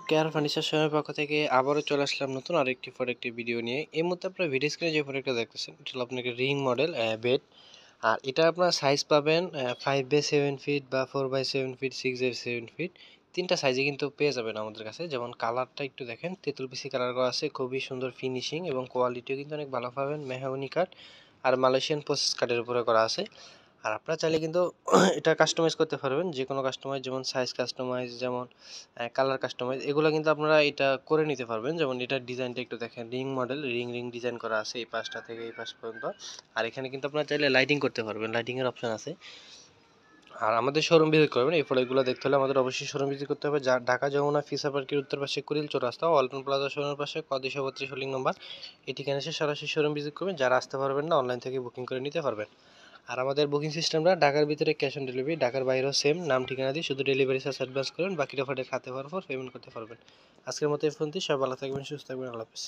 Care furniture শপের পক্ষ থেকে আবারও চলে আসলাম নতুন আরেকটি প্রোডাক্টের ভিডিও নিয়ে। এই মুহূর্তে আপনার ভিডিও স্ক্রিনে যে প্রোডাক্টটা দেখতেছেন এটা হলো আপনাকে রিং মডেল বেড। আর এটা আপনার সাইজ পাবেন 5/7 ফিট বা 4/7 ফিট, 6/7 ফিট, তিনটা সাইজে কিন্তু পেয়ে যাবেন আমাদের কাছে। যেমন কালারটা একটু দেখেন, তেঁতুল বিসি কালার করা আছে, খুবই সুন্দর ফিনিশিং এবং কোয়ালিটিও কিন্তু অনেক ভালো পাবেন। মেহগনি কাঠ আর মালয়েশিয়ান প্রসেস কাঠের উপরে করা আছে। আর আপনারা চাইলে কিন্তু এটা কাস্টমাইজ করতে পারবেন, যে কোনো কাস্টমাইজ, যেমন সাইজ কাস্টমাইজ, যেমন কালার কাস্টমাইজ, এগুলো কিন্তু আপনারা এটা করে নিতে পারবেন। যেমন এটার ডিজাইনটা একটু দেখেন, রিং মডেল, রিং ডিজাইন করা আছে এই পাশটা থেকে এই পাশ পর্যন্ত। আর এখানে কিন্তু আপনারা চাইলে লাইটিং করতে পারবেন, লাইটিংয়ের অপশন আছে। আর আমাদের শোরুম ভিজিট করবেন, এই প্রোডাক্টগুলো দেখতে হলে আমাদের অবশ্যই শোরুম ভিজিট করতে হবে। ঢাকা যমুনা ফিসা পার্কের উত্তর পাশে কুড়িল চৌরাস্তা, ওয়ালটন প্লাজা শোরুমের পাশে ক 232 হোল্ডিং নম্বর। এই ঠিকানা এসে সরাসরি শোরুম ভিজিট করবেন। যারা আসতে পারবেন না, অনলাইন থেকে বুকিং করে নিতে পারবেন। আর আমাদের বুকিং সিস্টেমটা ঢাকার ভিতরে ক্যাশ অন ডেলিভারি, ঢাকার বাইরেও সেম, নাম ঠিকানা দিয়ে শুধু ডেলিভারি চার্জ অ্যাডভান্স করবেন, বাকিটা প্রোডাক্ট হাতে পাওয়ার পর পেমেন্ট করতে পারবেন। আজকের মতো এই ফোনটি, সবাই ভালো থাকবেন, সুস্থ থাকবেন, আল্লাহ হাফেজ।